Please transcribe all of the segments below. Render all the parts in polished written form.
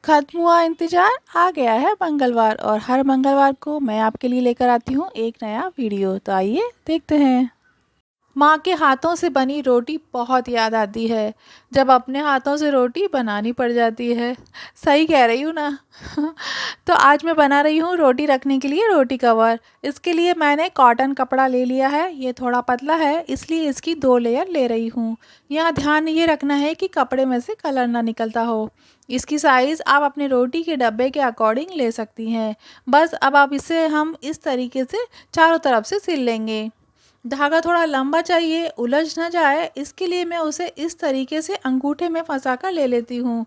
खत्म हुआ इंतज़ार, आ गया है मंगलवार और हर मंगलवार को मैं आपके लिए लेकर आती हूँ एक नया वीडियो। तो आइए देखते हैं। माँ के हाथों से बनी रोटी बहुत याद आती है जब अपने हाथों से रोटी बनानी पड़ जाती है। सही कह रही हूँ ना। तो आज मैं बना रही हूँ रोटी रखने के लिए रोटी कवर। इसके लिए मैंने कॉटन कपड़ा ले लिया है। ये थोड़ा पतला है इसलिए इसकी 2 लेयर ले रही हूँ। यहाँ ध्यान ये रखना है कि कपड़े में से कलर ना निकलता हो। इसकी साइज़ आप अपने रोटी के डब्बे के अकॉर्डिंग ले सकती हैं। बस अब आप इसे हम इस तरीके से चारों तरफ से सिल लेंगे। धागा थोड़ा लंबा चाहिए, उलझ ना जाए, इसके लिए मैं उसे इस तरीके से अंगूठे में फंसा कर ले लेती हूँ।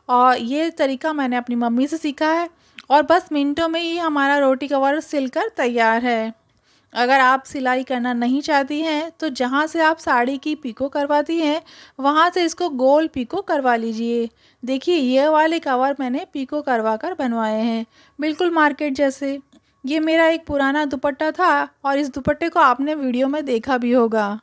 और ये तरीका मैंने अपनी मम्मी से सीखा है। और बस मिनटों में ही हमारा रोटी कवर सिलकर तैयार है। अगर आप सिलाई करना नहीं चाहती हैं तो जहाँ से आप साड़ी की पिको करवाती हैं वहाँ से इसको गोल पिको करवा लीजिए। देखिए ये वाले कवर मैंने पिको करवा कर बनवाए हैं, बिल्कुल मार्केट जैसे। ये मेरा एक पुराना दुपट्टा था और इस दुपट्टे को आपने वीडियो में देखा भी होगा।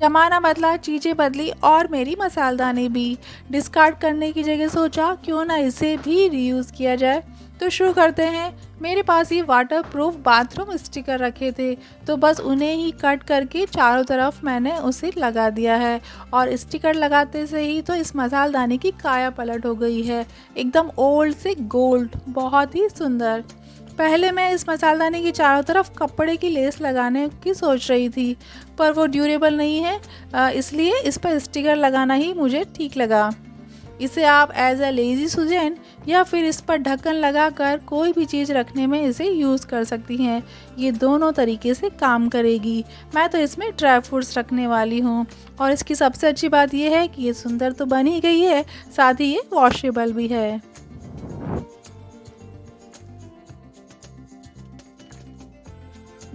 ज़माना बदला, चीज़ें बदली और मेरी मसालदानी भी। डिस्कार्ड करने की जगह सोचा क्यों ना इसे भी रीयूज़ किया जाए। तो शुरू करते हैं। मेरे पास ये वाटरप्रूफ बाथरूम स्टिकर रखे थे तो बस उन्हें ही कट करके चारों तरफ मैंने उसे लगा दिया है। और स्टिकर लगाते से ही तो इस मसालदानी की काया पलट हो गई है, एकदम ओल्ड से गोल्ड, बहुत ही सुंदर। पहले मैं इस मसालदानी की चारों तरफ कपड़े की लेस लगाने की सोच रही थी पर वो ड्यूरेबल नहीं है, इसलिए इस पर स्टिकर लगाना ही मुझे ठीक लगा। इसे आप एज अ लेज़ी सुजैन या फिर इस पर ढक्कन लगाकर कोई भी चीज़ रखने में इसे यूज़ कर सकती हैं। ये दोनों तरीके से काम करेगी। मैं तो इसमें ड्राई फ्रूट्स रखने वाली हूँ। और इसकी सबसे अच्छी बात यह है कि ये सुंदर तो बन ही गई है, साथ ही ये वॉशेबल भी है।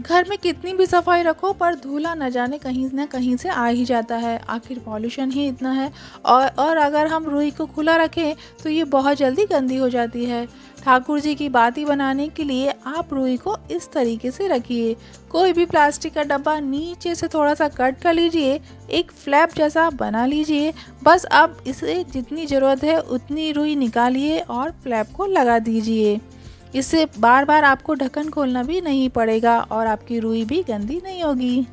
घर में कितनी भी सफाई रखो पर धूला न जाने कहीं ना कहीं से आ ही जाता है, आखिर पॉल्यूशन ही इतना है। और अगर हम रुई को खुला रखें तो ये बहुत जल्दी गंदी हो जाती है। ठाकुर जी की बाती बनाने के लिए आप रुई को इस तरीके से रखिए। कोई भी प्लास्टिक का डब्बा नीचे से थोड़ा सा कट कर लीजिए, एक फ्लैप जैसा बना लीजिए। बस अब इसे जितनी ज़रूरत है उतनी रुई निकालिए और फ्लैप को लगा दीजिए। इससे बार बार आपको ढक्कन खोलना भी नहीं पड़ेगा और आपकी रुई भी गंदी नहीं होगी।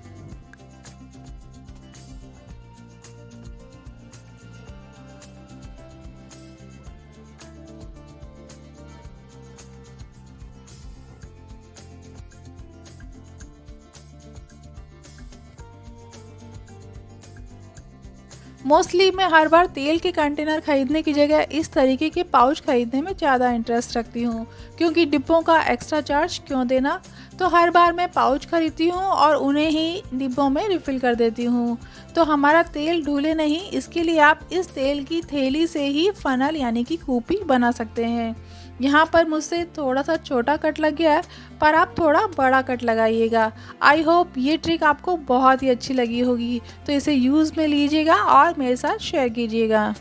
मोस्टली मैं हर बार तेल के कंटेनर खरीदने की जगह इस तरीके के पाउच खरीदने में ज़्यादा इंटरेस्ट रखती हूँ, क्योंकि डिब्बों का एक्स्ट्रा चार्ज क्यों देना। तो हर बार मैं पाउच खरीदती हूँ और उन्हें ही डिब्बों में रिफ़िल कर देती हूँ। तो हमारा तेल ढूले नहीं, इसके लिए आप इस तेल की थैली से ही फ़नल यानी कि कूपी बना सकते हैं। यहाँ पर मुझसे थोड़ा सा छोटा कट लग गया है पर आप थोड़ा बड़ा कट लगाइएगा। आई होप ये ट्रिक आपको बहुत ही अच्छी लगी होगी। तो इसे यूज़ में लीजिएगा और मेरे साथ शेयर कीजिएगा।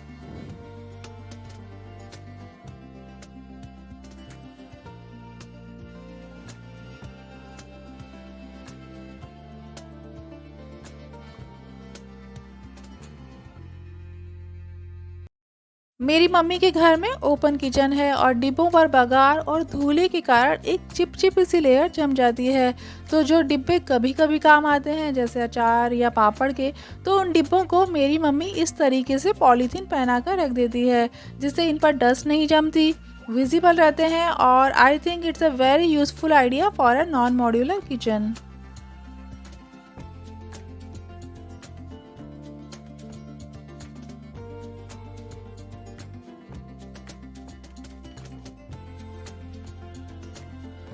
मेरी मम्मी के घर में ओपन किचन है और डिब्बों पर बगार और धूले के कारण एक चिपचिपी सी लेयर जम जाती है। तो जो डिब्बे कभी कभी काम आते हैं जैसे अचार या पापड़ के, तो उन डिब्बों को मेरी मम्मी इस तरीके से पॉलीथीन पहना कर रख देती है जिससे इन पर डस्ट नहीं जमती, विजिबल रहते हैं। और I think it's a very useful idea for a non modular kitchen.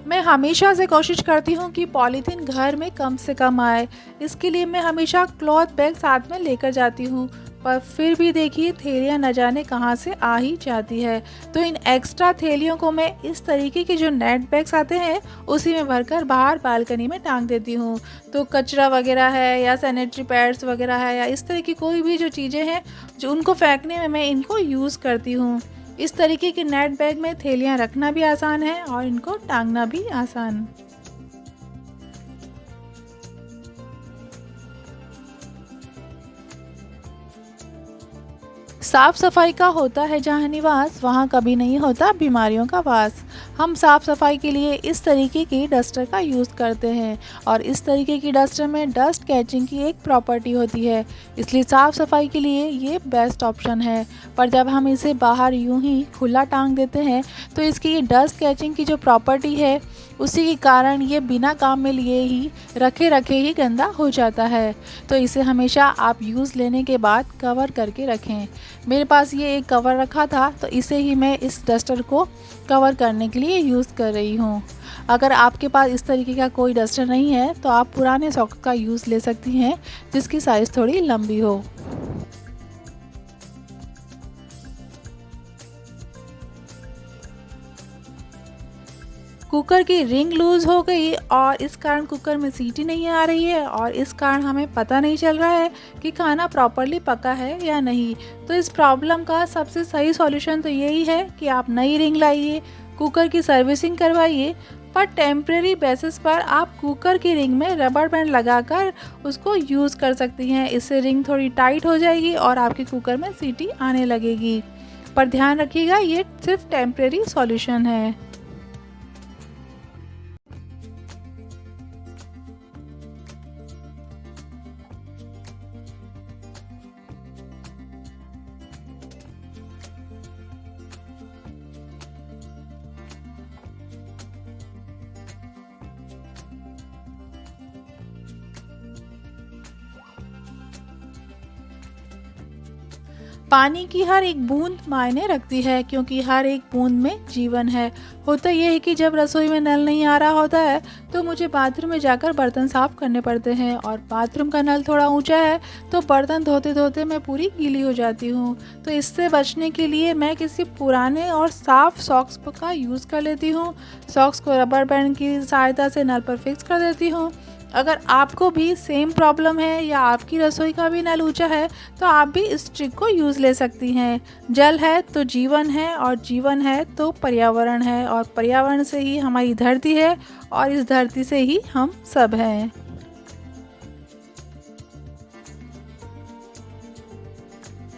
मैं हमेशा से कोशिश करती हूँ कि पॉलीथीन घर में कम से कम आए। इसके लिए मैं हमेशा क्लॉथ बैग साथ में लेकर जाती हूँ, पर फिर भी देखिए थैलियाँ न जाने कहाँ से आ ही जाती है। तो इन एक्स्ट्रा थैलियों को मैं इस तरीके के जो नेट बैग्स आते हैं उसी में भरकर बाहर बालकनी में टांग देती हूँ। तो कचरा वगैरह है या सैनिटरी पैड्स वगैरह है या इस तरह की कोई भी जो चीज़ें हैं जो उनको फेंकने में मैं इनको यूज़ करती हूँ। इस तरीके के नेट बैग में थैलियाँ रखना भी आसान है और इनको टांगना भी आसान। साफ सफाई का होता है जहाँ निवास, वहाँ कभी नहीं होता बीमारियों का वास। हम साफ सफाई के लिए इस तरीके की डस्टर का यूज़ करते हैं और इस तरीके की डस्टर में डस्ट कैचिंग की एक प्रॉपर्टी होती है, इसलिए साफ सफाई के लिए ये बेस्ट ऑप्शन है। पर जब हम इसे बाहर यूं ही खुला टांग देते हैं तो इसकी ये डस्ट कैचिंग की जो प्रॉपर्टी है उसी के कारण ये बिना काम में लिए ही रखे ही गंदा हो जाता है। तो इसे हमेशा आप यूज़ लेने के बाद कवर करके रखें। मेरे पास ये एक कवर रखा था तो इसे ही मैं इस डस्टर को कवर करने के लिए यूज़ कर रही हूँ। अगर आपके पास इस तरीके का कोई डस्टर नहीं है तो आप पुराने सॉक्स का यूज़ ले सकती हैं जिसकी साइज़ थोड़ी लंबी हो। कुकर की रिंग लूज़ हो गई और इस कारण कुकर में सीटी नहीं आ रही है और इस कारण हमें पता नहीं चल रहा है कि खाना प्रॉपरली पका है या नहीं। तो इस प्रॉब्लम का सबसे सही सॉल्यूशन तो यही है कि आप नई रिंग लाइए, कुकर की सर्विसिंग करवाइए। पर टेम्प्रेरी बेसिस पर आप कुकर की रिंग में रबर बैंड लगाकर उसको यूज़ कर सकती हैं। इससे रिंग थोड़ी टाइट हो जाएगी और आपके कुकर में सीटी आने लगेगी। पर ध्यान रखिएगा ये सिर्फ टेम्प्रेरी सॉल्यूशन है। पानी की हर एक बूंद मायने रखती है क्योंकि हर एक बूंद में जीवन है। होता यह है कि जब रसोई में नल नहीं आ रहा होता है तो मुझे बाथरूम में जाकर बर्तन साफ़ करने पड़ते हैं और बाथरूम का नल थोड़ा ऊंचा है तो बर्तन धोते धोते मैं पूरी गीली हो जाती हूँ। तो इससे बचने के लिए मैं किसी पुराने और साफ़ सॉक्स का यूज़ कर लेती हूँ। सॉक्स को रबर बैंड की सहायता से नल पर फिक्स कर देती हूँ। अगर आपको भी सेम प्रॉब्लम है या आपकी रसोई का भी नल ऊंचा है तो आप भी इस ट्रिक को यूज़ ले सकती हैं। जल है तो जीवन है और जीवन है तो पर्यावरण है और पर्यावरण से ही हमारी धरती है और इस धरती से ही हम सब हैं।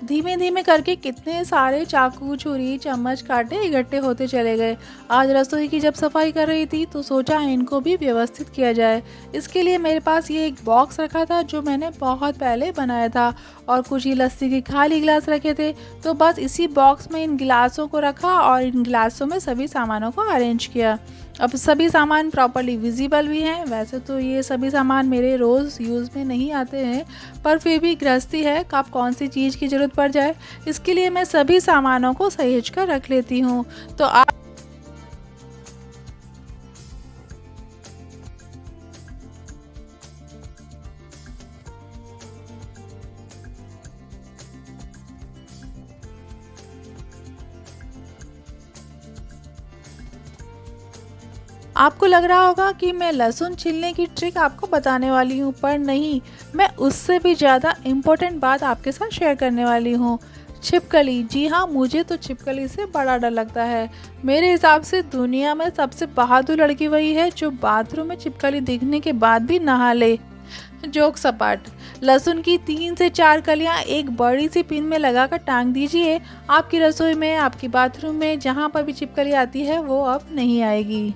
धीमे धीमे करके कितने सारे चाकू, छुरी, चम्मच, कांटे इकट्ठे होते चले गए। आज रसोई की जब सफाई कर रही थी तो सोचा इनको भी व्यवस्थित किया जाए। इसके लिए मेरे पास ये एक बॉक्स रखा था जो मैंने बहुत पहले बनाया था और कुछ ही लस्सी के खाली गिलास रखे थे। तो बस इसी बॉक्स में इन गिलासों को रखा और इन गिलासों में सभी सामानों को अरेंज किया। अब सभी सामान प्रॉपर्ली विजिबल भी हैं। वैसे तो ये सभी सामान मेरे रोज़ यूज़ में नहीं आते हैं, पर फिर भी गृहस्थी है, कब कौन सी चीज़ की ज़रूरत पड़ जाए, इसके लिए मैं सभी सामानों को सहेज कर रख लेती हूँ। तो आपको लग रहा होगा कि मैं लहसुन छीलने की ट्रिक आपको बताने वाली हूँ, पर नहीं, मैं उससे भी ज़्यादा इम्पोर्टेंट बात आपके साथ शेयर करने वाली हूँ। छिपकली, जी हाँ, मुझे तो छिपकली से बड़ा डर लगता है। मेरे हिसाब से दुनिया में सबसे बहादुर लड़की वही है जो बाथरूम में छिपकली दिखने के बाद भी नहा ले। जोक सपाट। लहसुन की 3 से 4 कलियां एक बड़ी सी पिन में लगाकर टांग दीजिए। आपकी रसोई में, आपकी बाथरूम में, जहाँ पर भी छिपकली आती है वो अब नहीं आएगी।